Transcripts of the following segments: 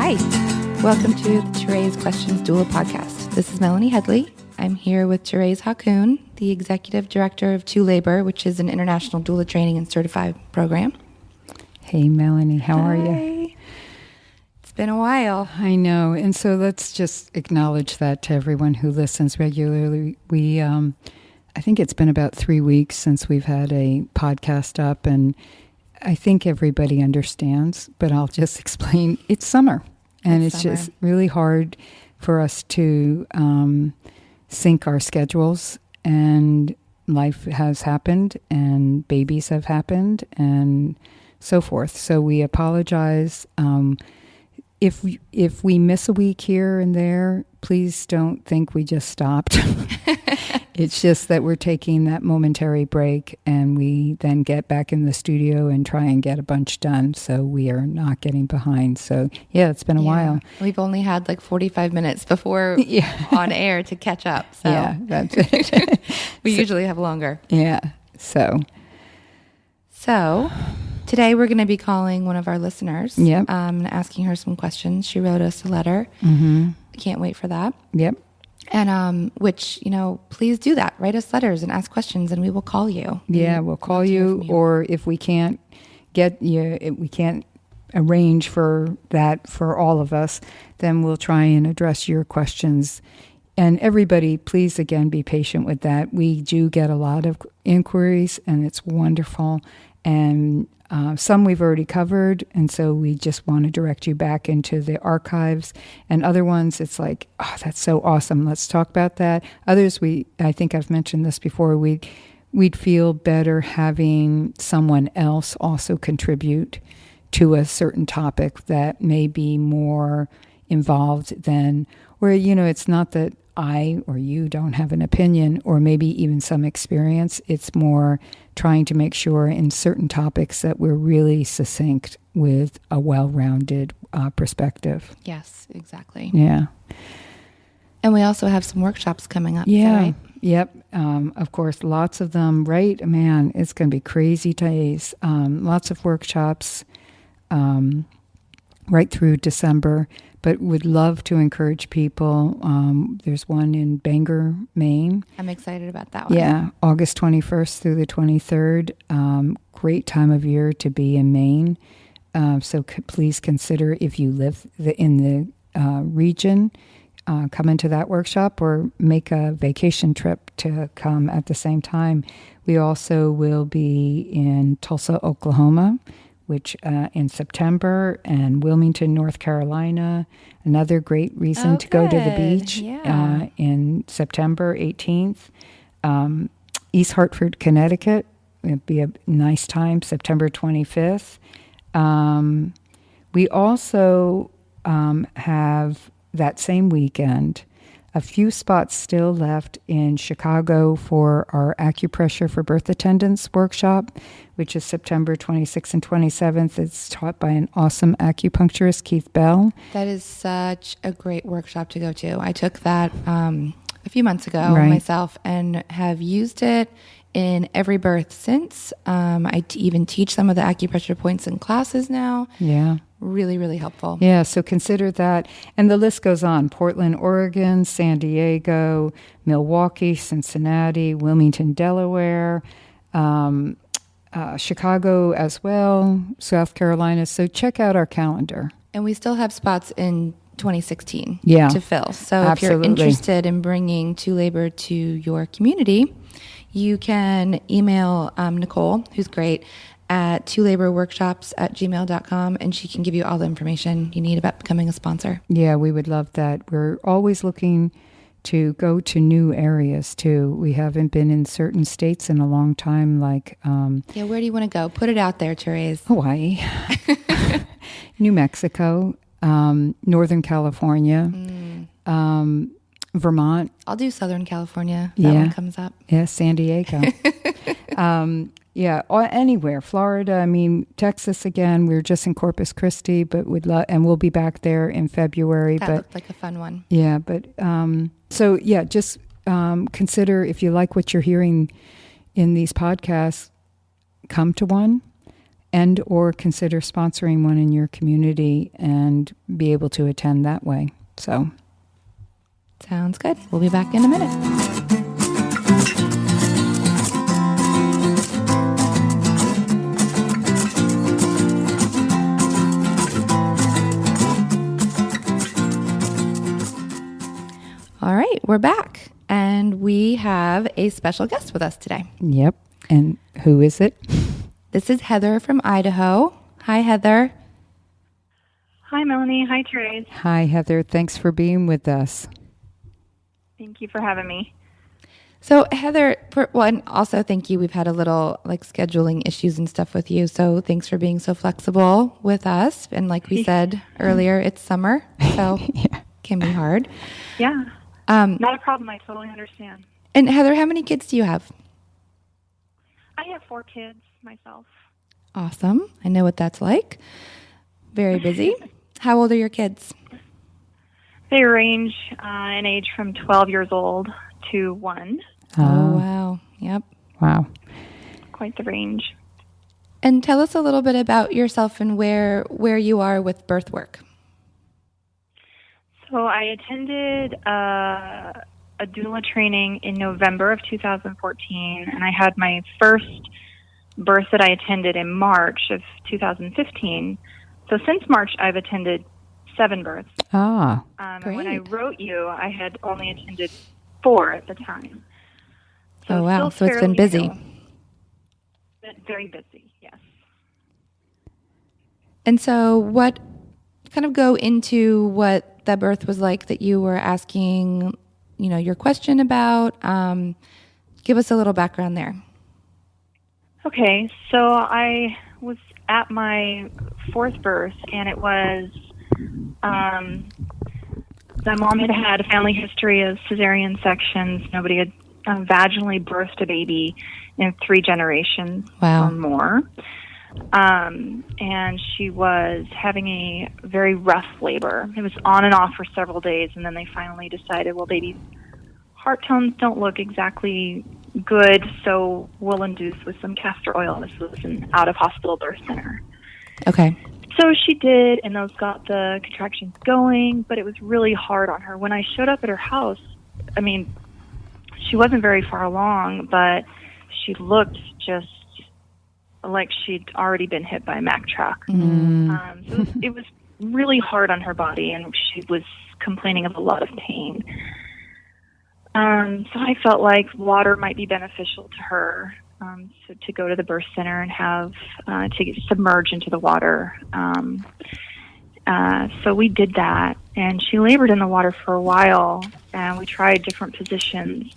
Hi, welcome to the ToRAISE Questions Doula podcast. This is Melanie Headley. I'm here with Thérèse Hakoun, the Executive Director of ToLabor, which is an international doula training and certified program. Hey, Melanie, how are you? It's been a while. I know, and so let's just acknowledge that to everyone who listens regularly. I think it's been about 3 weeks since we've had a podcast up, and I think everybody understands, but I'll just explain. It's summer, and it's just really hard for us to sync our schedules, and life has happened, and babies have happened, and so forth. So we apologize. If we miss a week here and there, please don't think we just stopped. It's just that we're taking that momentary break, and we then get back in the studio and try and get a bunch done, so we are not getting behind. So, yeah, it's been a while. We've only had like 45 minutes before on air to catch up. So. Yeah, that's it. We usually have longer. Yeah, so today we're going to be calling one of our listeners. Yep. And asking her some questions. She wrote us a letter. Mm-hmm. I can't wait for that. Yep. And which, please do that. Write us letters and ask questions, and we will call you. Yeah, we'll call you. Or if we can't get you, if we can't arrange for that for all of us, then we'll try and address your questions. And everybody, please, again, be patient with that. We do get a lot of inquiries, and it's wonderful. And some we've already covered, and so we just want to direct you back into the archives. And other ones, it's like, oh, that's so awesome. Let's talk about that. Others, I think I've mentioned this before, we'd feel better having someone else also contribute to a certain topic that may be more involved than, where, it's not that I or you don't have an opinion or maybe even some experience. It's more trying to make sure in certain topics that we're really succinct with a well-rounded perspective. Yes, exactly. Yeah. And we also have some workshops coming up. Yeah. Right? Yep. Of course, lots of them, right? Man, it's going to be crazy days. Lots of workshops right through December. But would love to encourage people. There's one in Bangor, Maine. I'm excited about that one. Yeah, August 21st through the 23rd. Great time of year to be in Maine. So please consider, if you live in the region, come into that workshop or make a vacation trip to come at the same time. We also will be in Tulsa, Oklahoma, which in September, and Wilmington, North Carolina. Another great reason to go to the beach in September 18th. East Hartford, Connecticut. It'd be a nice time, September 25th. We also have that same weekend a few spots still left in Chicago for our acupressure for birth attendants workshop, which is September 26th and 27th. It's taught by an awesome acupuncturist, Keith Bell. That is such a great workshop to go to. I took that a few months ago myself and have used it in every birth since. I even teach some of the acupressure points in classes now. Yeah. Really, really helpful. Yeah, so consider that. And the list goes on. Portland, Oregon, San Diego, Milwaukee, Cincinnati, Wilmington, Delaware, Chicago as well, South Carolina. So check out our calendar. And we still have spots in 2016 to fill. So absolutely. If you're interested in bringing ToLabor to your community, you can email Nicole, who's great, at tolaborworkshops@gmail.com, and she can give you all the information you need about becoming a sponsor. Yeah, we would love that. We're always looking to go to new areas too. We haven't been in certain states in a long time, like where do you want to go? Put it out there, Thérèse. Hawaii, New Mexico, Northern California, Vermont. I'll do Southern California. That one comes up. Yeah, San Diego. Or anywhere. Florida, Texas again. We were just in Corpus Christi, but and we'll be back there in February. That looked like a fun one. Yeah, but just consider, if you like what you're hearing in these podcasts, come to one and or consider sponsoring one in your community and be able to attend that way. So, sounds good. We'll be back in a minute. All right, we're back, and we have a special guest with us today. Yep. And who is it? This is Heather from Idaho. Hi, Heather. Hi, Melanie. Hi, Therese. Hi, Heather. Thanks for being with us. Thank you for having me. So, Heather, and also thank you. We've had a little scheduling issues and stuff with you. So thanks for being so flexible with us. And like we said earlier, it's summer, so it can be hard. Yeah. Not a problem. I totally understand. And Heather, how many kids do you have? I have 4 kids myself. Awesome. I know what that's like. Very busy. How old are your kids? They range in age from 12 years old to 1. Oh, wow. Yep. Wow. Quite the range. And tell us a little bit about yourself and where you are with birth work. So I attended a doula training in November of 2014, and I had my first birth that I attended in March of 2015. So since March, I've attended 7 births. Ah, and when I wrote you, I had only attended 4 at the time. So wow. So it's been busy. Very busy, yes. And so what kind of go into what that birth was like that you were asking, your question about? Give us a little background there. Okay, so I was at my 4th birth, and it was, my mom had a family history of cesarean sections. Nobody had vaginally birthed a baby in 3 generations or more. And she was having a very rough labor. It was on and off for several days, and then they finally decided, well, baby's heart tones don't look exactly good, so we'll induce with some castor oil. This was an out-of-hospital birth center. Okay. So she did, and those got the contractions going, but it was really hard on her. When I showed up at her house, I mean, she wasn't very far along, but she looked just like she'd already been hit by a Mack truck. So it was really hard on her body, and she was complaining of a lot of pain. So I felt like water might be beneficial to her, so to go to the birth center and have to get submerged into the water. So we did that, and she labored in the water for a while, and we tried different positions.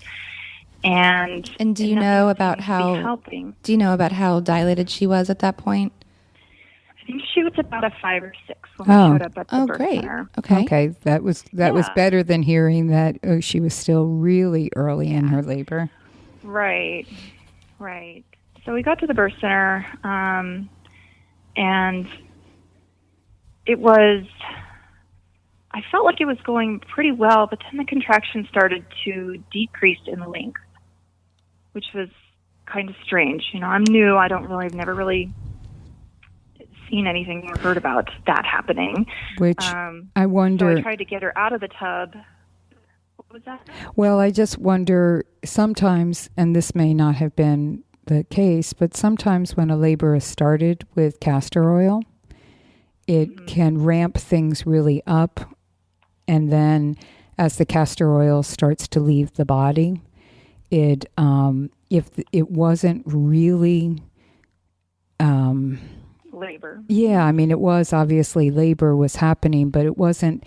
And do you know about how dilated she was at that point? I think she was about a 5 or 6 when we showed up at the birth great. center. Okay, that was better than hearing that she was still really early in her labor. Right. So we got to the birth center, and it was. I felt like it was going pretty well, but then the contractions started to decrease in length, which was kind of strange. I'm new. I've never really seen anything or heard about that happening. Which I wonder. So I tried to get her out of the tub. What was that? Well, I just wonder sometimes, and this may not have been the case, but sometimes when a labor is started with castor oil, it can ramp things really up. And then as the castor oil starts to leave the body, if it wasn't really labor. Yeah, I mean, it was obviously labor was happening, but it wasn't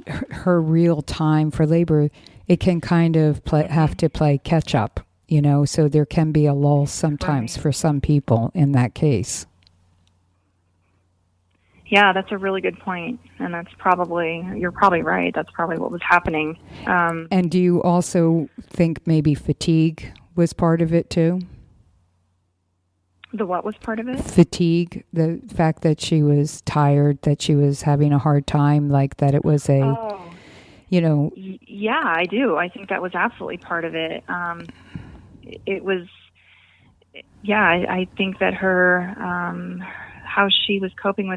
her real time for labor. It can kind of have to play catch up, so there can be a lull sometimes for some people in that case. Yeah, that's a really good point, and you're probably right. That's probably what was happening. And do you also think maybe fatigue was part of it too? The what was part of it? Fatigue, the fact that she was tired, that she was having a hard time, like that it was Yeah, I do. I think that was absolutely part of it. It was, I think that her how she was coping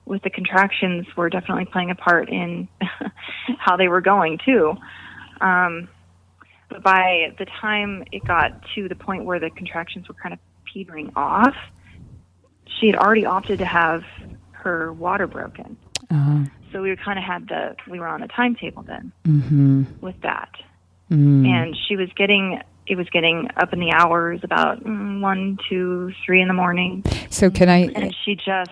with the contractions were definitely playing a part in how they were going too. But by the time it got to the point where the contractions were kind of petering off, she had already opted to have her water broken. So we kind of we were on a timetable then with that. And it was getting up in the hours about 1, 2, 3 in the morning. So and she just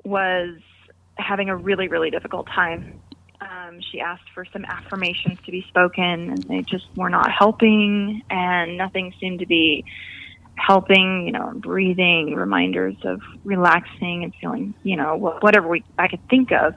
was having a really, really difficult time. She asked for some affirmations to be spoken, and they just were not helping, and nothing seemed to be helping, breathing, reminders of relaxing and feeling, whatever I could think of.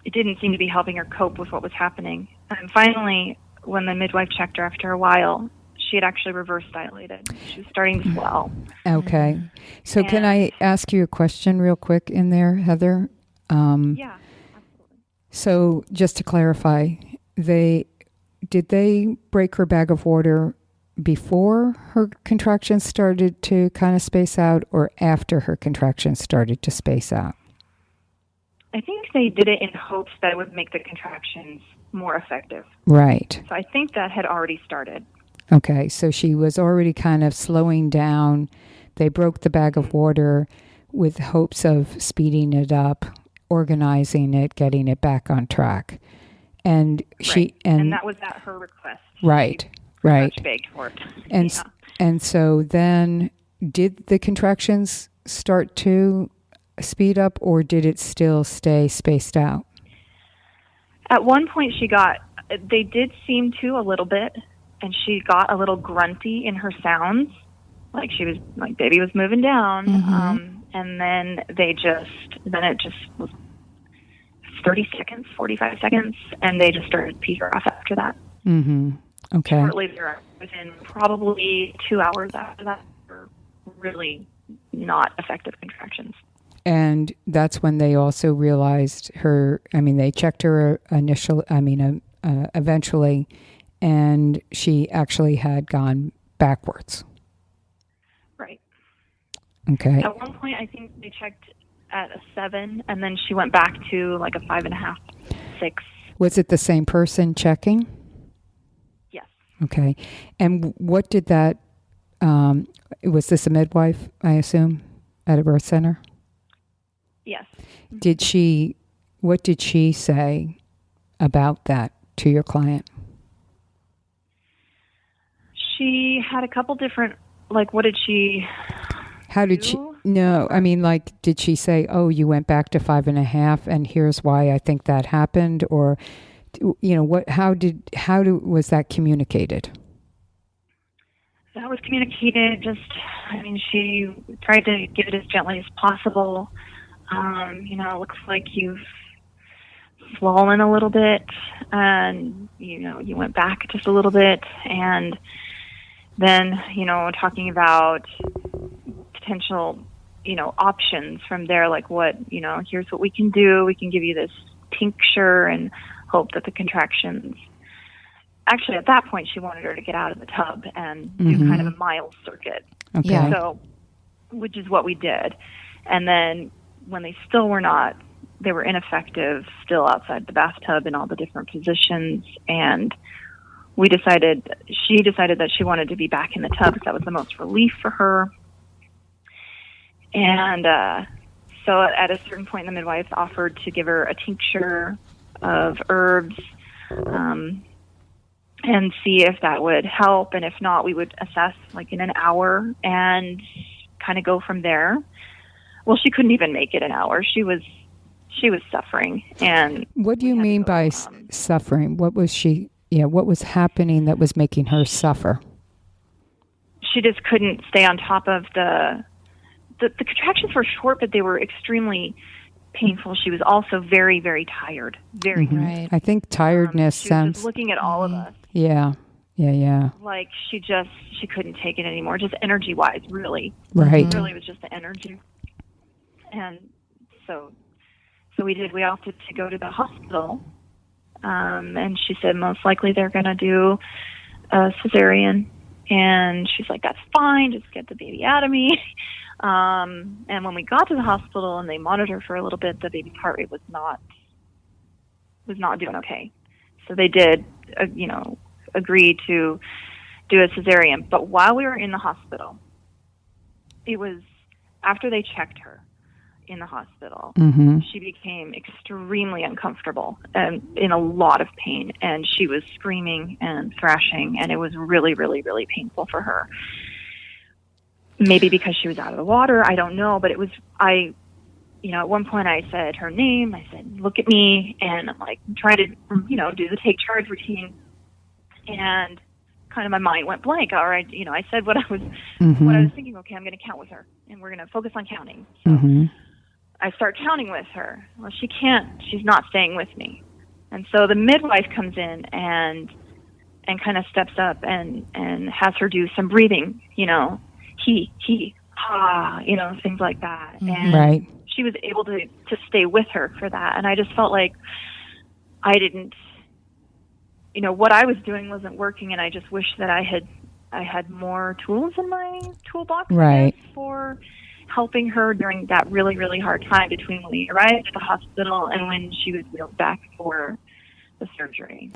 It didn't seem to be helping her cope with what was happening. And finally, when the midwife checked her after a while, she had actually reverse dilated. She was starting to swell. Okay. So can I ask you a question real quick in there, Heather? Yeah, absolutely. So just to clarify, did they break her bag of water before her contractions started to kind of space out, or after her contractions started to space out? I think they did it in hopes that it would make the contractions more effective. Right. So I think that had already started. Okay, so she was already kind of slowing down. They broke the bag of water with hopes of speeding it up, organizing it, getting it back on track. And and that was at her request. Right. She right. begged for it. And so then did the contractions start to speed up, or did it still stay spaced out? At one point they did seem to a little bit, and she got a little grunty in her sounds, like baby was moving down. And then it just was 30 seconds, 45 seconds, and they just started peter off after that. Okay. Shortly there, within probably 2 hours after that, were really not effective contractions. And that's when they also realized they checked her eventually, and she actually had gone backwards. Right. Okay. At one point, I think they checked at a 7, and then she went back to like a 5.5, 6. Was it the same person checking? Yes. Okay. And what did that, was this a midwife, I assume, at a birth center? Yes. What did she say about that to your client? She had a couple different, what did she How did she, no, did she say, oh, you went back to 5.5 and here's why I think that happened? Or, how was that communicated? That was communicated she tried to give it as gently as possible. It looks like you've swollen a little bit, and, you went back just a little bit, and then, talking about potential, options from there, like here's what we can do. We can give you this tincture and hope that the contractions. Actually, at that point, she wanted her to get out of the tub and do kind of a mild circuit. Okay. Yeah. So, which is what we did. And then when they still were not, they were ineffective, still outside the bathtub in all the different positions. And she decided that she wanted to be back in the tub because that was the most relief for her. And so at a certain point, the midwife offered to give her a tincture of herbs and see if that would help. And if not, we would assess in an hour and kind of go from there. Well, she couldn't even make it an hour. She was suffering. And what do you mean by suffering? What was what was happening that was making her suffer? She just couldn't stay on top of the contractions were short, but they were extremely painful. She was also very, very tired. Very right. I think tiredness she sounds. was just looking at all of us. Yeah. Like she couldn't take it anymore, just energy-wise, really. Right. It really was just the energy. And so we did. We opted to go to the hospital, and she said most likely they're going to do a cesarean, And she's like, that's fine, just get the baby out of me. And when we got to the hospital and they monitored her for a little bit, the baby's heart rate was not doing okay. So they did, agree to do a cesarean. But while we were in the hospital, it was after they checked her in the hospital, she became extremely uncomfortable and in a lot of pain. And she was screaming and thrashing, and it was really, really, really painful for her. Maybe because she was out of the water, I don't know. But it was, at one point I said her name. I said, look at me. And I'm like, trying to, do the take charge routine. And kind of my mind went blank. All right, I said what I was thinking. Okay, I'm going to count with her, and we're going to focus on counting. So I start counting with her. Well, she can't. She's not staying with me. And so the midwife comes in and kind of steps up and has her do some breathing. He, ha, things like that. And she was able to stay with her for that. And I just felt like I didn't. What I was doing wasn't working, and I just wish that I had more tools in my toolbox for helping her during that really, really hard time between when we arrived at the hospital and when she was wheeled back for the surgery.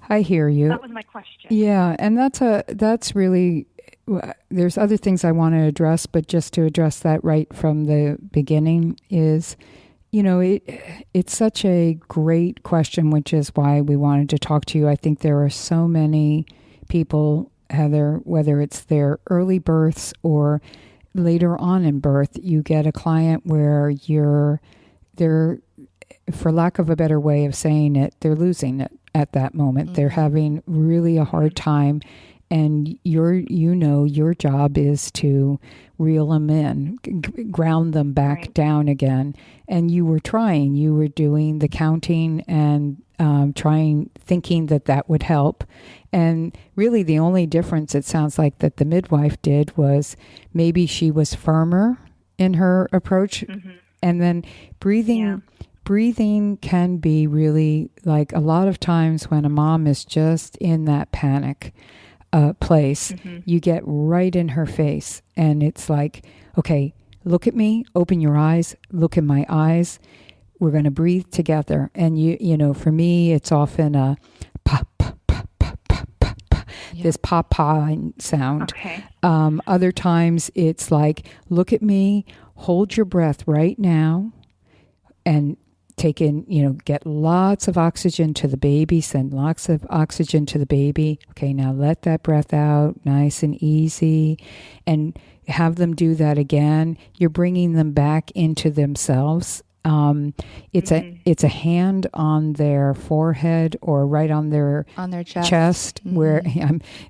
I hear you. That was my question. Yeah, and that's really, there's other things I want to address, but just to address that right from the beginning is, it's such a great question, which is why we wanted to talk to you. I think there are so many people, Heather, whether it's their early births or later on in birth, you get a client where they're, for lack of a better way of saying it, they're losing it at that moment. They're having really a hard time. And your job is to reel them in, ground them back down again. And you were doing the counting and thinking that would help. And really the only difference, it sounds like, that the midwife did was maybe she was firmer in her approach. And then breathing can be really, like, a lot of times when a mom is just in that panic place, you get right in her face, and it's like, okay, look at me, open your eyes, look in my eyes, we're going to breathe together. And for me, it's often a pop, pop, pop, pop, pop, pop, pop, this pop-pah sound. Other times it's like, look at me, hold your breath right now, and take in, get lots of oxygen to the baby, send lots of oxygen to the baby. Okay, now let that breath out nice and easy, and have them do that again. You're bringing them back into themselves. It's a hand on their forehead or right on their chest where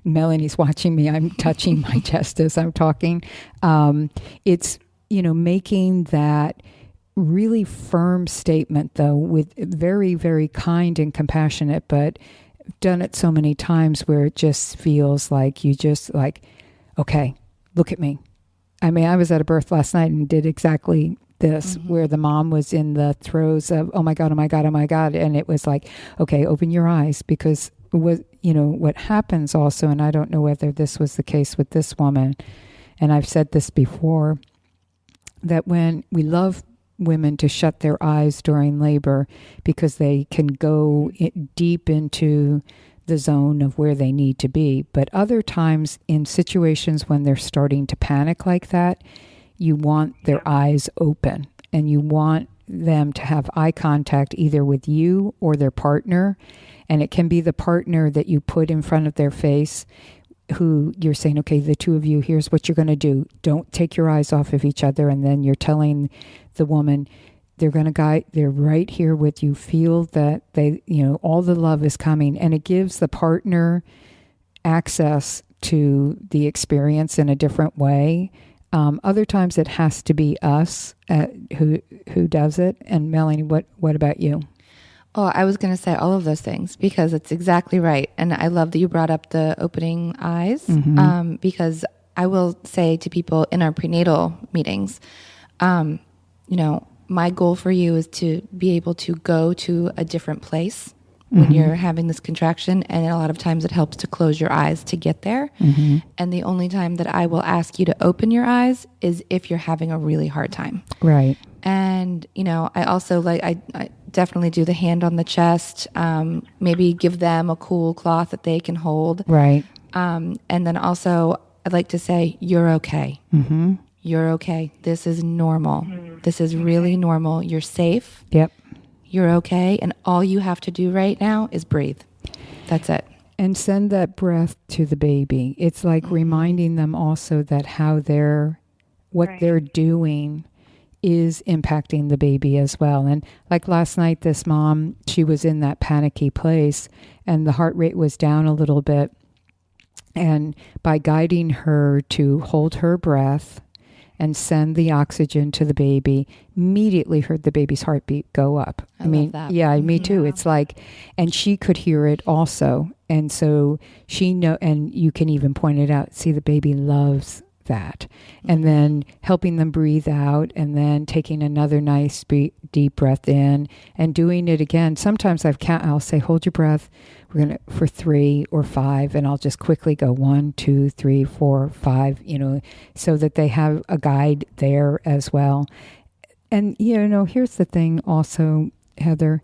Melanie's watching me. I'm touching my chest as I'm talking. It's, making that really firm statement, though, with very, very kind and compassionate, but done it so many times where it just feels like you just like, okay, look at me. I mean, I was at a birth last night and did exactly this, where the mom was in the throes of, oh my God, oh my God, oh my God. And it was like, okay, open your eyes, because what happens also, and I don't know whether this was the case with this woman, and I've said this before, that when we love women to shut their eyes during labor because they can go deep into the zone of where they need to be. But other times in situations when they're starting to panic like that, you want their eyes open, and you want them to have eye contact either with you or their partner. And it can be the partner that you put in front of their face, who you're saying, okay, the two of you, here's what you're going to do. Don't take your eyes off of each other. And then you're telling the woman, they're going to guide, they're right here with you. Feel that they, all the love is coming. And it gives the partner access to the experience in a different way. Other times it has to be us who does it. And Melanie, what about you? Oh, I was going to say all of those things, because it's exactly right. And I love that you brought up the opening eyes, because I will say to people in our prenatal meetings, my goal for you is to be able to go to a different place when you're having this contraction, and a lot of times it helps to close your eyes to get there. And the only time that I will ask you to open your eyes is if you're having a really hard time. Right. And, you know, I also I definitely do the hand on the chest, maybe give them a cool cloth that they can hold. Right. And then also I'd like to say, you're okay. You're okay. This is normal. This is really normal. You're safe. Yep. You're okay. And all you have to do right now is breathe. That's it. And send that breath to the baby. It's like reminding them also that what they're doing is impacting the baby as well. And like last night, this mom, she was in that panicky place and the heart rate was down a little bit. And by guiding her to hold her breath and send the oxygen to the baby, immediately heard the baby's heartbeat go up. I mean, love that. Yeah, me too. Yeah. It's like, and she could hear it also. And so and you can even point it out, see, the baby loves that. And then helping them breathe out, and then taking another nice deep breath in and doing it again. Sometimes I'll say, hold your breath. We're going to for 3 or 5, and I'll just quickly go 1, 2, 3, 4, 5, so that they have a guide there as well. And, here's the thing also, Heather,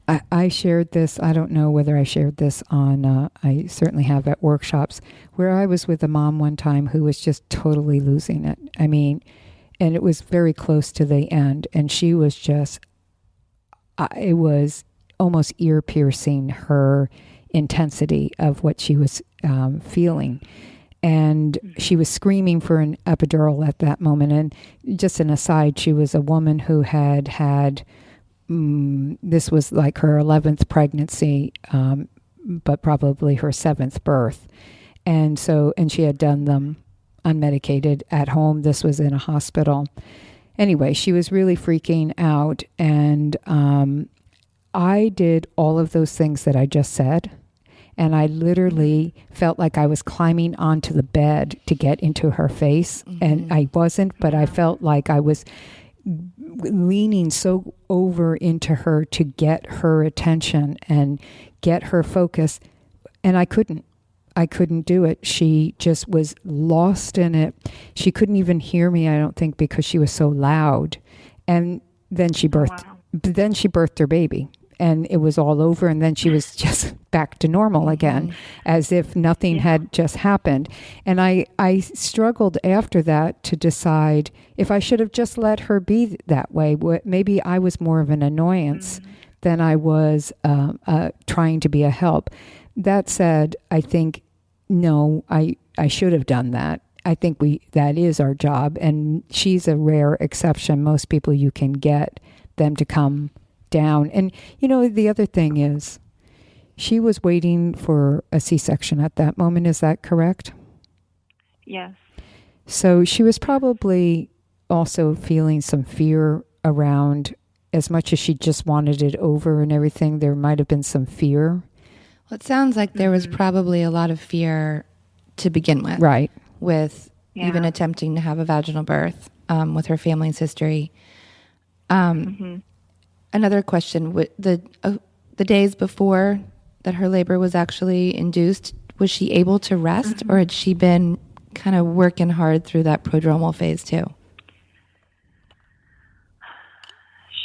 I shared this, I don't know whether I shared this on, I certainly have at workshops, where I was with a mom one time who was just totally losing it. I mean, and it was very close to the end, and she was just, it was almost ear-piercing, her intensity of what she was feeling. And she was screaming for an epidural at that moment. And just an aside, she was a woman who had this was like her 11th pregnancy, but probably her 7th birth. And she had done them unmedicated at home. This was in a hospital. Anyway, she was really freaking out. And I did all of those things that I just said. And I literally felt like I was climbing onto the bed to get into her face. And I wasn't, but I felt like I was leaning so over into her to get her attention and get her focus. And I couldn't do it. She just was lost in it. She couldn't even hear me, I don't think, because she was so loud. And then she birthed her baby. And it was all over, and then she was just back to normal again, as if nothing had just happened. And I struggled after that to decide if I should have just let her be that way. Maybe I was more of an annoyance than I was trying to be a help. That said, I think, no, I should have done that. I think that is our job, and she's a rare exception. Most people, you can get them to come down. And the other thing is, she was waiting for a C-section at that moment. Is that correct? Yes. So she was probably also feeling some fear around, as much as she just wanted it over and everything, there might have been some fear. Well, it sounds like there was probably a lot of fear to begin with. Right. With even attempting to have a vaginal birth, with her family's history. Another question, the days before that her labor was actually induced, was she able to rest, or had she been kind of working hard through that prodromal phase too?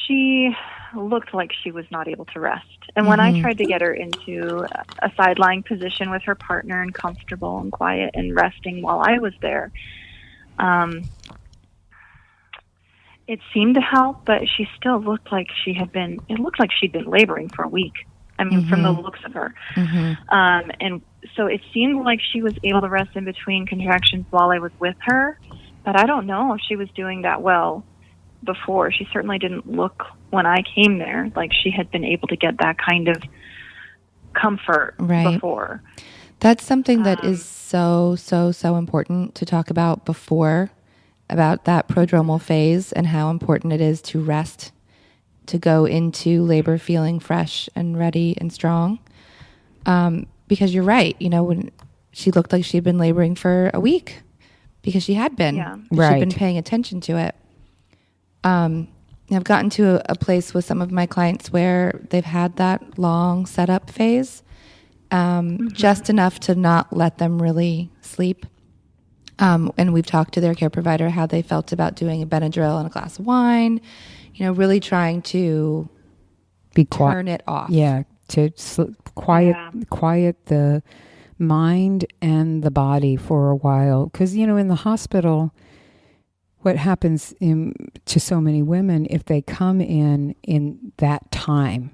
She looked like she was not able to rest. And when I tried to get her into a side-lying position with her partner and comfortable and quiet and resting while I was there, it seemed to help, but she still looked like she'd been laboring for a week. I mean, from the looks of her. And so it seemed like she was able to rest in between contractions while I was with her, but I don't know if she was doing that well before. She certainly didn't look, when I came there, like she had been able to get that kind of comfort before. That's something that is so important to talk about before, about that prodromal phase and how important it is to rest, to go into labor feeling fresh and ready and strong. Because you're right, when she looked like she'd been laboring for a week, because she had been. Yeah. She'd been paying attention to it. I've gotten to a place with some of my clients where they've had that long setup phase, just enough to not let them really sleep. And we've talked to their care provider how they felt about doing a Benadryl and a glass of wine, really trying to turn it off. Yeah, to quiet the mind and the body for a while. Because, in the hospital, what happens to so many women, if they come in that time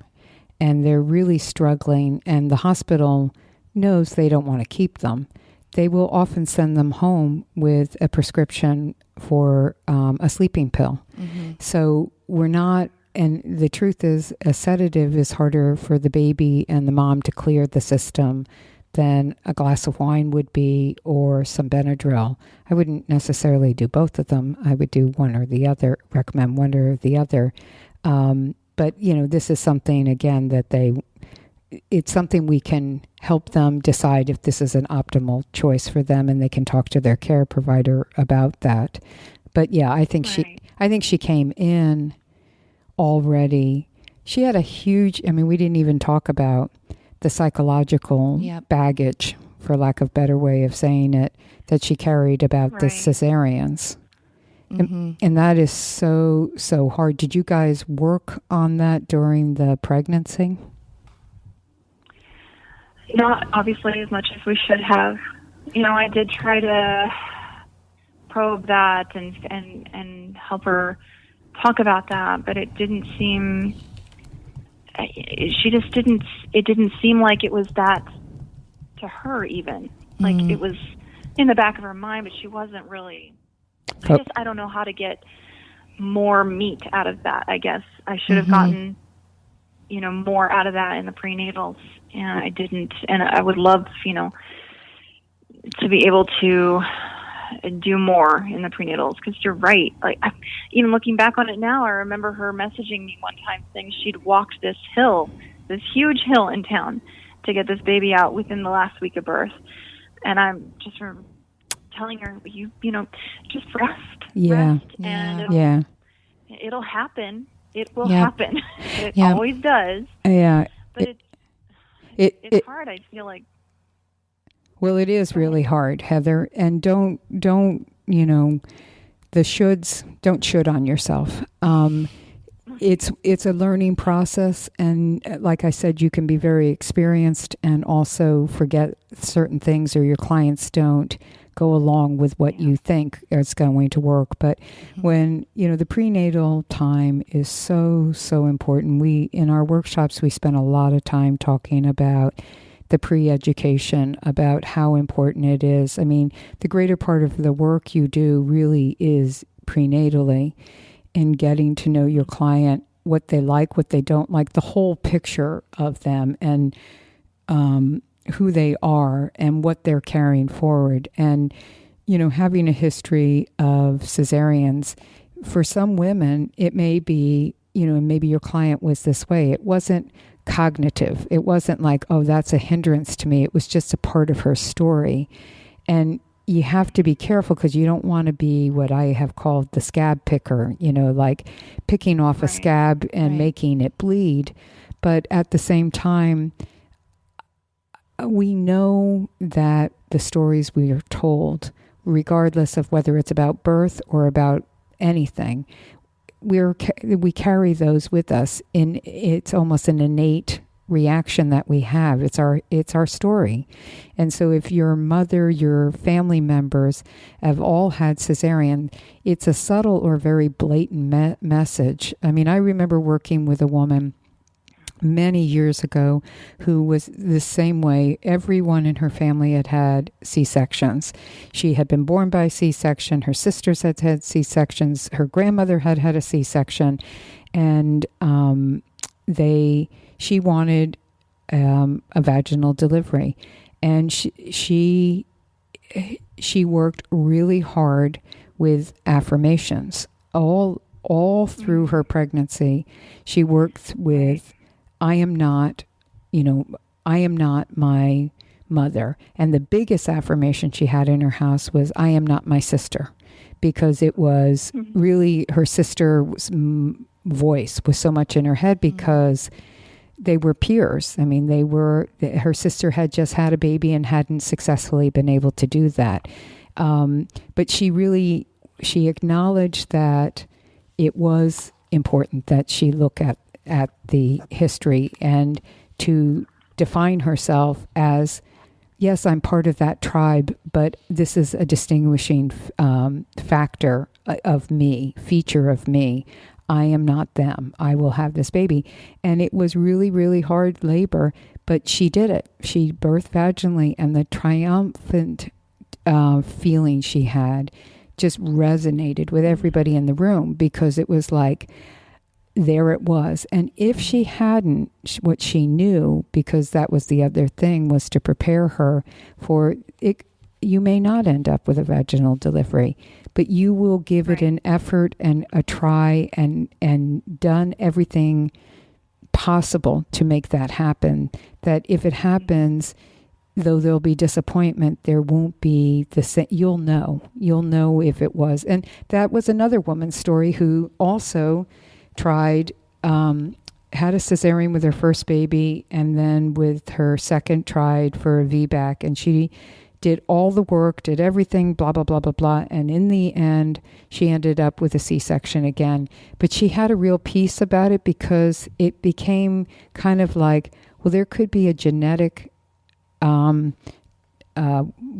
and they're really struggling and the hospital knows they don't want to keep them, they will often send them home with a prescription for a sleeping pill. Mm-hmm. So we're not, and the truth is a sedative is harder for the baby and the mom to clear the system than a glass of wine would be, or some Benadryl. I wouldn't necessarily do both of them. I would do one or the other, recommend one or the other. But, this is something, again, that it's something we can help them decide if this is an optimal choice for them, and they can talk to their care provider about that. But yeah, I think she came in already. She had a huge, we didn't even talk about the psychological baggage, for lack of a better way of saying it, that she carried about the cesareans. Mm-hmm. And that is so, so hard. Did you guys work on that during the pregnancy? Not obviously as much as we should have. I did try to probe that and help her talk about that, but it didn't seem... it didn't seem like it was that to her even. Like it was in the back of her mind, but she wasn't really... I don't know how to get more meat out of that, I guess. I should have gotten, more out of that in the prenatals, and I didn't. And I would love, to be able to do more in the prenatals, because you're right. Like, even looking back on it now, I remember her messaging me one time saying she'd walked this huge hill in town to get this baby out within the last week of birth. And I'm just telling her, just rest. Yeah. Rest, and it'll happen. It will happen. It always does. Yeah. But it's hard, I feel like. Well, it is really hard, Heather. And don't the shoulds, don't should on yourself. It's a learning process, and like I said, you can be very experienced and also forget certain things, or your clients don't go along with what you think is going to work. But when, the prenatal time is so, so important. In our workshops, we spend a lot of time talking about the pre-education, about how important it is. The greater part of the work you do really is prenatally, in getting to know your client, what they like, what they don't like, the whole picture of them, and who they are and what they're carrying forward. And, having a history of cesareans, for some women, it may be, maybe your client was this way. It wasn't cognitive. It wasn't like, oh, that's a hindrance to me. It was just a part of her story. And you have to be careful, because you don't want to be what I have called the scab picker, like picking off a scab and making it bleed. But at the same time, we know that the stories we are told, regardless of whether it's about birth or about anything, we carry those with us. It's almost an innate reaction that we have. It's our story. And so if your mother, your family members have all had cesarean, it's a subtle or very blatant message. I remember working with a woman many years ago who was the same way. Everyone in her family had had C-sections. She had been born by C-section. Her sisters had had C-sections. Her grandmother had had a C-section. And she wanted a vaginal delivery. And she worked really hard with affirmations. All through her pregnancy, she worked with, I am not my mother. And the biggest affirmation she had in her house was, I am not my sister, because it was really, her sister was voice was so much in her head because they were peers. I mean, her sister had just had a baby and hadn't successfully been able to do that. But she acknowledged that it was important that she look at the history and to define herself as, yes, I'm part of that tribe, but this is a distinguishing factor of me, feature of me. I am not them. I will have this baby. And it was really, really hard labor, but she did it. She birthed vaginally, and the triumphant feeling she had just resonated with everybody in the room, because it was like, there it was. And if she hadn't, what she knew, because that was the other thing, was to prepare her for it. You may not end up with a vaginal delivery, but you will give it an effort and a try and done everything possible to make that happen. That if it happens, though there'll be disappointment, there won't be the same. You'll know if it was. And that was another woman's story who also tried, had a cesarean with her first baby, and then with her second tried for a VBAC, and she did all the work, did everything, blah, blah, blah, blah, blah. And in the end, she ended up with a C-section again. But she had a real peace about it, because it became kind of like, well, there could be a genetic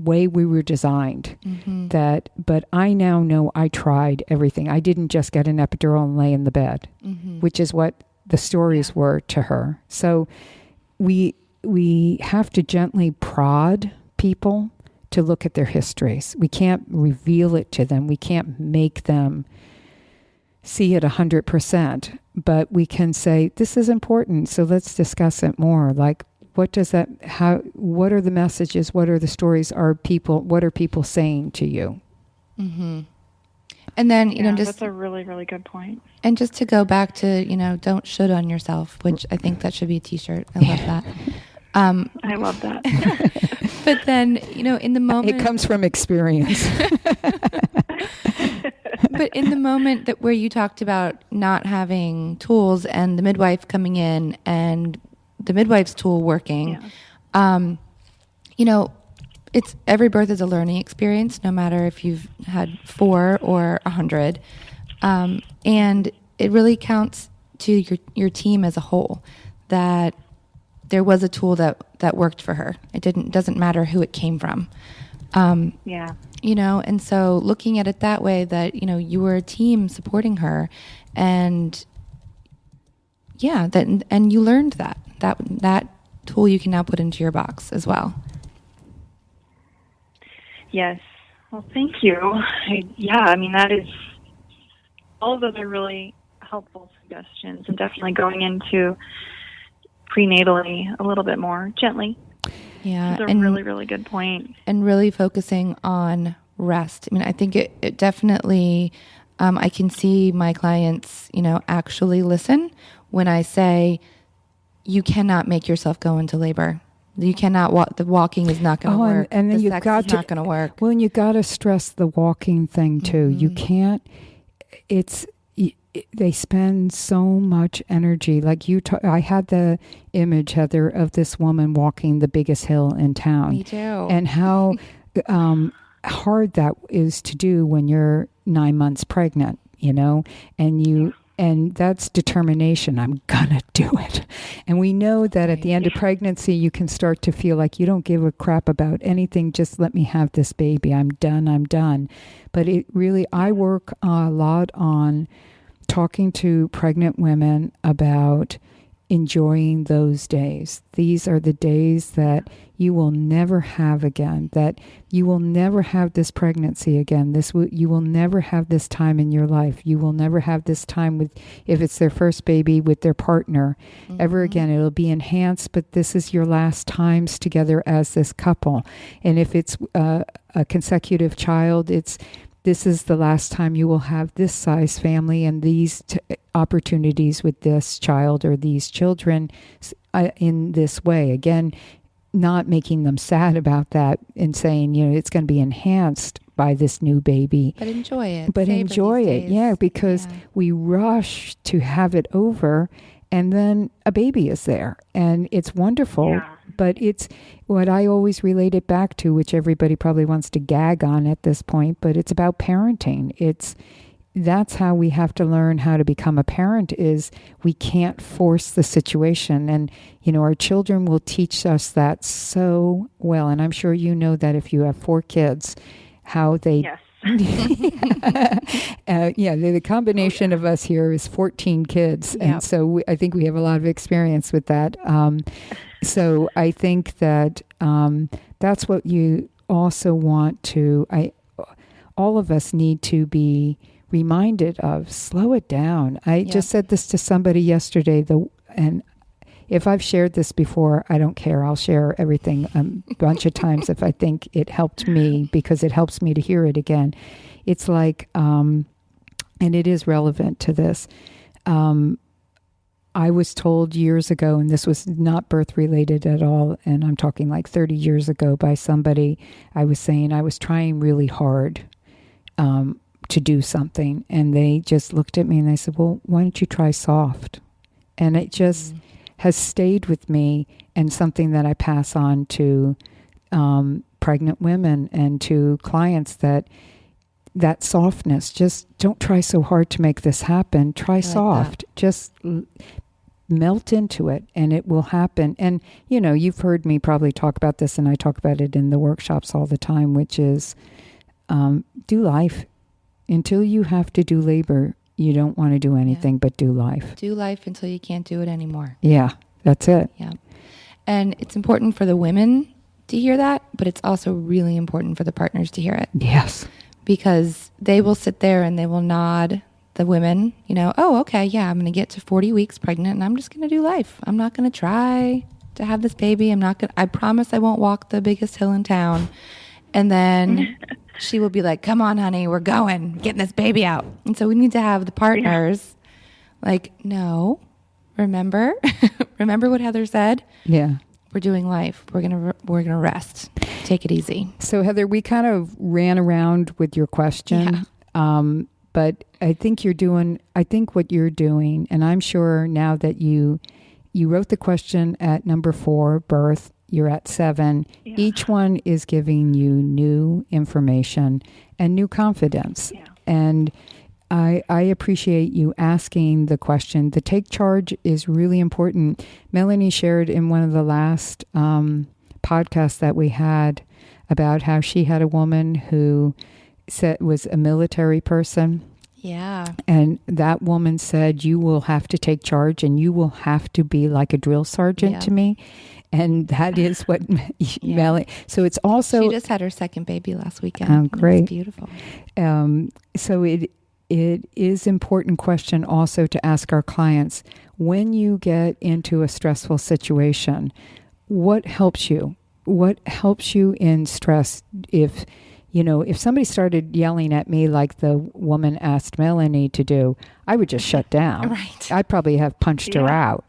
way we were designed. But I now know I tried everything. I didn't just get an epidural and lay in the bed, which is what the stories were to her. So we have to gently prod people to look at their histories. We can't reveal it to them. We can't make them see it 100%, but we can say, this is important, so let's discuss it more. Like, what are the messages? What are the stories? What are people saying to you? And then, that's a really, really good point. And just to go back to, don't should on yourself, which I think that should be a t-shirt. I love that. I love that. But then, in the moment, it comes from experience. But in the moment where you talked about not having tools and the midwife coming in and the midwife's tool working, it's every birth is a learning experience, no matter if you've had 4 or 100. And it really counts to your team as a whole, that there was a tool that worked for her. It doesn't matter who it came from. And so looking at it that way, that, you were a team supporting her, and and you learned that tool you can now put into your box as well. Yes. Well, thank you. That is, all of those are really helpful suggestions, and definitely going into prenatally a little bit more gently. Yeah. That's a really, really good point. And really focusing on rest. I think it definitely, I can see my clients, actually listen when I say, you cannot make yourself go into labor. You cannot walk. The walking is not going to work. And then the sex is not going to work. Well, and you got to stress the walking thing too. You can't. They spend so much energy. Like I had the image, Heather, of this woman walking the biggest hill in town. Me too. And how hard that is to do when you're 9 months pregnant. And that's determination. I'm gonna do it. And we know that at the end of pregnancy, you can start to feel like you don't give a crap about anything. Just let me have this baby. I'm done. But it really, I work a lot on talking to pregnant women about enjoying those days. These are the days that you will never have again, that you will never have this pregnancy again. You will never have this time in your life. You will never have this time with, if it's their first baby, with their partner ever again. It'll be enhanced, but this is your last times together as this couple. And if it's a consecutive child, this is the last time you will have this size family and these opportunities with this child or these children in this way. Again, not making them sad about that and saying, it's going to be enhanced, by this new baby. But enjoy it. But enjoy it, yeah, because we rush to have it over, and then a baby is there, and it's wonderful. Yeah. But it's what I always relate it back to, which everybody probably wants to gag on at this point, but it's about parenting. That's how we have to learn how to become a parent, is we can't force the situation. And, our children will teach us that so well. And I'm sure you know that if you have 4 kids, how they... Yes. The combination of us here is 14 kids. Yep. And so I think we have a lot of experience with that. So I think that that's what you also want to... all of us need to be reminded of. Slow it down. I just said this to somebody yesterday, and if I've shared this before, I don't care. I'll share everything a bunch of times if I think it helped me, because it helps me to hear it again. It's like, and it is relevant to this. I was told years ago, and this was not birth related at all, and I'm talking like 30 years ago, by somebody. I was saying I was trying really hard to do something, and they just looked at me and they said, well, why don't you try soft? And it just has stayed with me, and something that I pass on to pregnant women and to clients, that softness. Just don't try so hard to make this happen. Try soft. Just melt into it, and it will happen. And you've heard me probably talk about this, and I talk about it in the workshops all the time, which is do life. Until you have to do labor, you don't want to do anything but do life. Do life until you can't do it anymore. Yeah, that's it. Yeah. And it's important for the women to hear that, but it's also really important for the partners to hear it. Yes. Because they will sit there and they will nod, the women, oh, okay, yeah, I'm going to get to 40 weeks pregnant and I'm just going to do life. I'm not going to try to have this baby. I promise I won't walk the biggest hill in town. And then she will be like, come on, honey, we're getting this baby out. And so we need to have the partners like, no, remember what Heather said? Yeah. We're doing life. We're going to rest. Take it easy. So Heather, we kind of ran around with your question. Yeah. But I think what you're doing, and I'm sure now that you wrote the question at number 4, birth, you're at 7. Yeah. Each one is giving you new information and new confidence. Yeah. And I appreciate you asking the question. The take charge is really important. Melanie shared in one of the last podcasts that we had about how she had a woman who was a military person. Yeah. And that woman said, you will have to take charge and you will have to be like a drill sergeant to me. And that is what Melanie. So it's also. She just had her second baby last weekend. Oh, great. It was beautiful. So it is important question also to ask our clients, when you get into a stressful situation, what helps you? What helps you in stress? If somebody started yelling at me like the woman asked Melanie to do, I would just shut down. Right. I'd probably have punched her out,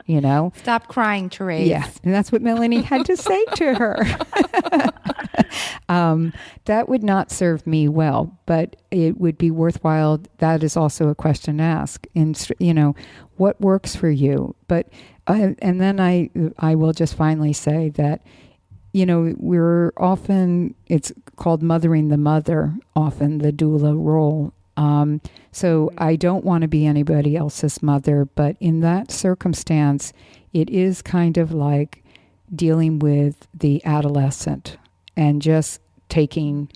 Stop crying, ToRAISE. Yeah, and that's what Melanie had to say to her. That would not serve me well, but it would be worthwhile. That is also a question to ask. And, what works for you? But, and then I will just finally say that, we're often, it's called mothering the mother, often the doula role. So I don't want to be anybody else's mother, but in that circumstance, it is kind of like dealing with the adolescent and just being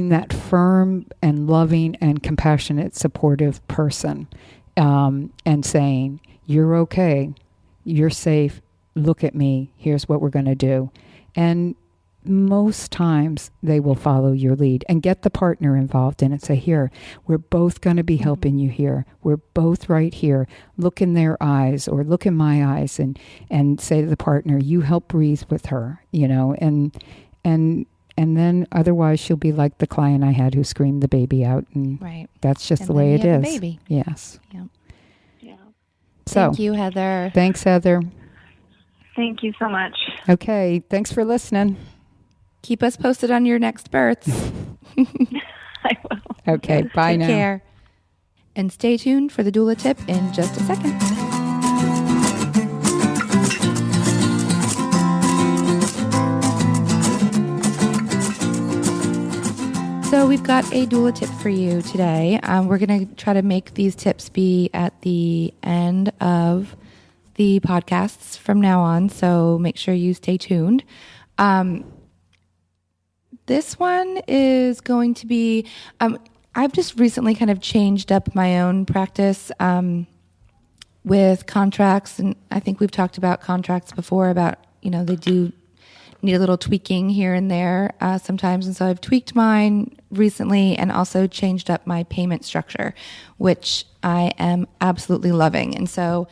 that firm and loving and compassionate, supportive person, and saying, you're okay, you're safe, look at me, here's what we're going to do. And most times they will follow your lead, and get the partner involved in it. Say, here, we're both going to be helping you here. We're both right here. Look in their eyes or look in my eyes and say to the partner, you help breathe with her, and then otherwise she'll be like the client I had who screamed the baby out. And right. That's just the way it is. Baby. Yes. Yeah. Yeah. So, thank you, Heather. Thanks, Heather. Thank you so much. Okay. Thanks for listening. Keep us posted on your next births. I will. Okay, bye now. Take care. And stay tuned for the doula tip in just a second. So we've got a doula tip for you today. We're going to try to make these tips be at the end of the podcasts from now on, so make sure you stay tuned. This one is going to be, I've just recently kind of changed up my own practice with contracts, and I think we've talked about contracts before about, they do need a little tweaking here and there sometimes, and so I've tweaked mine recently and also changed up my payment structure, which I am absolutely loving. And so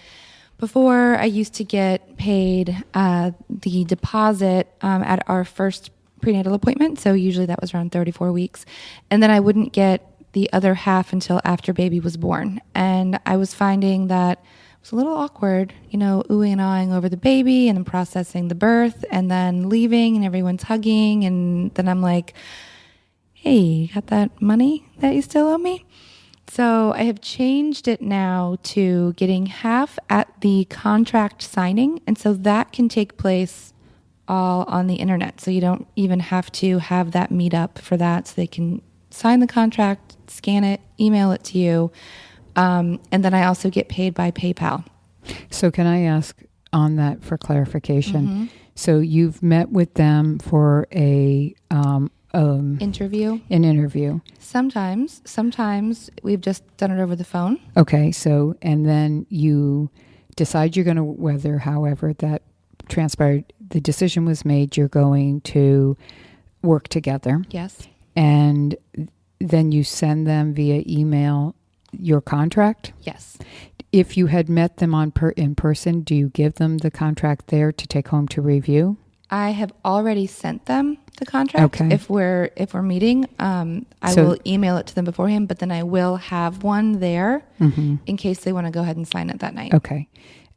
before, I used to get paid the deposit at our first prenatal appointment. So usually that was around 34 weeks. And then I wouldn't get the other half until after baby was born. And I was finding that it was a little awkward, oohing and ahhing over the baby and then processing the birth and then leaving and everyone's hugging. And then I'm like, hey, you got that money that you still owe me? So I have changed it now to getting half at the contract signing. And so that can take place all on the internet. So you don't even have to have that meetup for that. So they can sign the contract, scan it, email it to you. And then I also get paid by PayPal. So can I ask on that for clarification? Mm-hmm. So you've met with them for an interview. Sometimes we've just done it over the phone. Okay. So, and then you decide you're going to, whether, however that transpired, the decision was made, you're going to work together. Yes. And then you send them via email your contract? Yes. If you had met them in person, do you give them the contract there to take home to review? I have already sent them the contract. Okay. If we're meeting, I will email it to them beforehand, but then I will have one there in case they want to go ahead and sign it that night. Okay.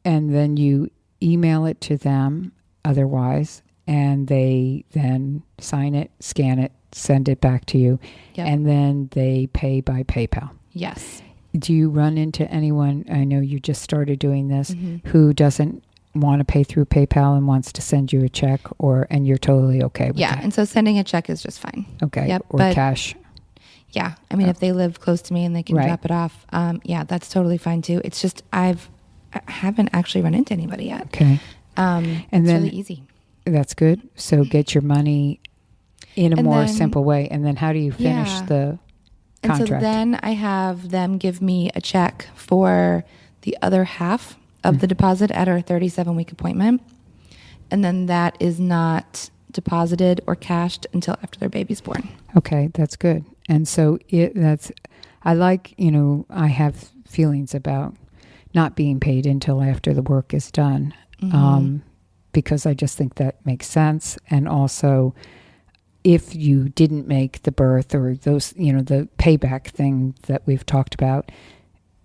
And then you email it to them otherwise, and they then sign it, scan it, send it back to you, and then they pay by PayPal. Yes. Do you run into anyone, I know you just started doing this, who doesn't want to pay through PayPal and wants to send you a check, and you're totally okay with that? Yeah, and so sending a check is just fine. Okay. Yep, or cash. Yeah. I mean, if they live close to me and they can drop it off, that's totally fine too. It's just I haven't actually run into anybody yet. Okay. And it's then, really easy. That's good. So get your money in a more simple way. And then how do you finish the contract? And so then I have them give me a check for the other half of the deposit at our 37-week appointment. And then that is not deposited or cashed until after their baby's born. Okay, that's good. And so I like, I have feelings about not being paid until after the work is done. Because I just think that makes sense. And also, if you didn't make the birth or those, the payback thing that we've talked about,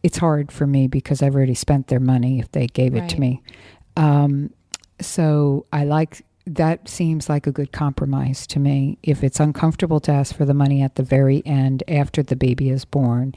it's hard for me because I've already spent their money if they gave it to me. So I like, that seems like a good compromise to me. If it's uncomfortable to ask for the money at the very end after the baby is born,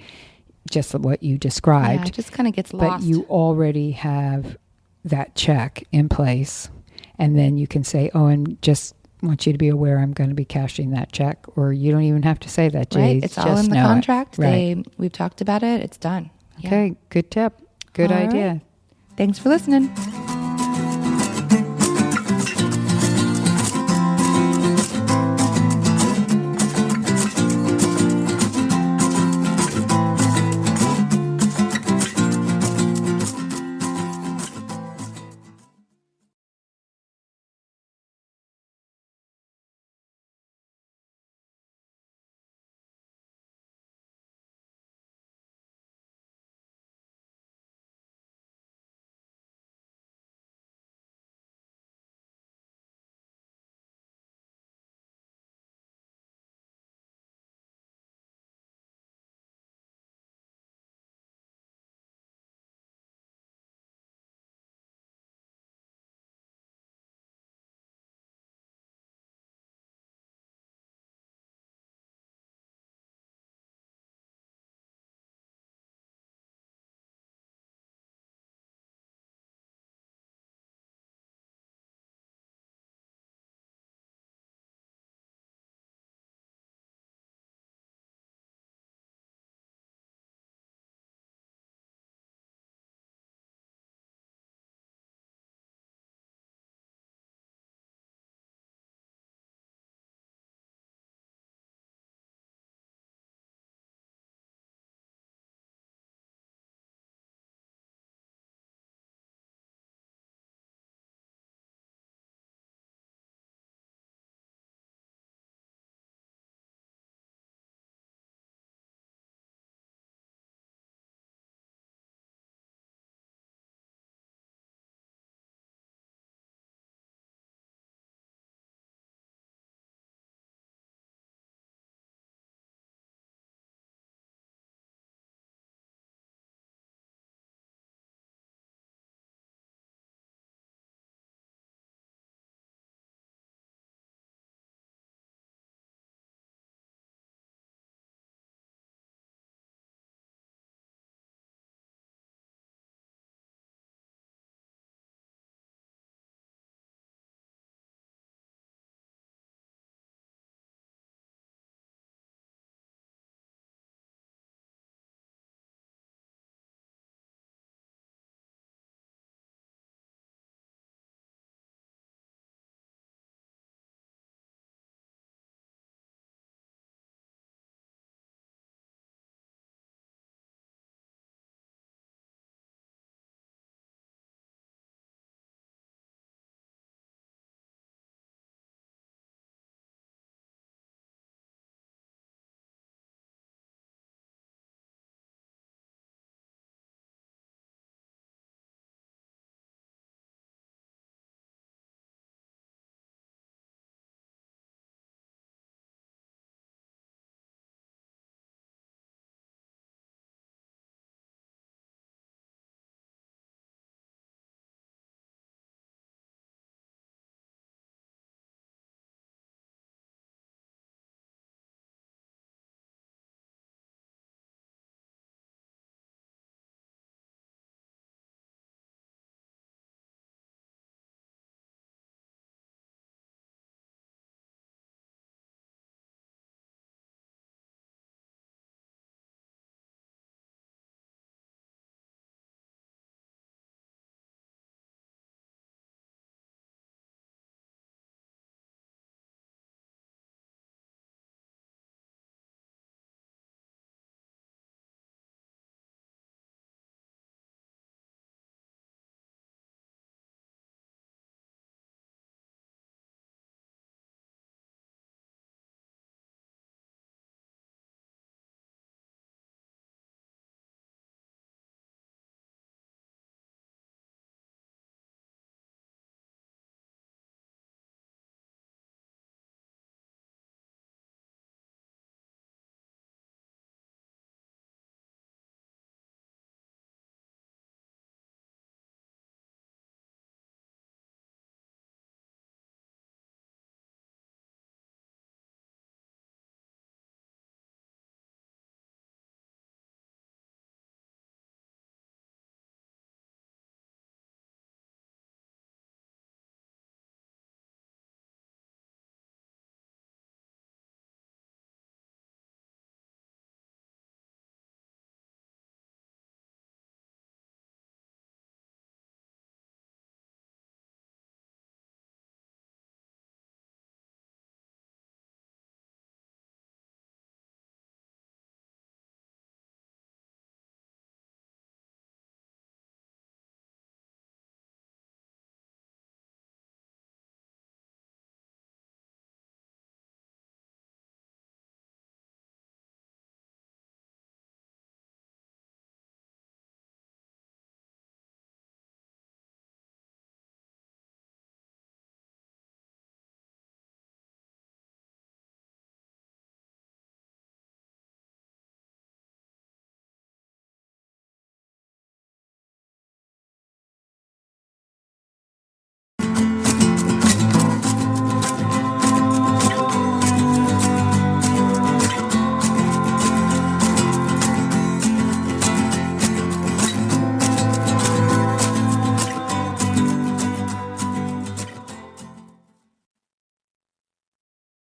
just what you described. Yeah, it just kind of gets lost. But you already have that check in place. And then you can say, and just want you to be aware I'm going to be cashing that check. Or you don't even have to say that, Jay. Right, it's all in the contract. Right. We've talked about it. It's done. Okay, good tip. Good idea. Right. Thanks for listening.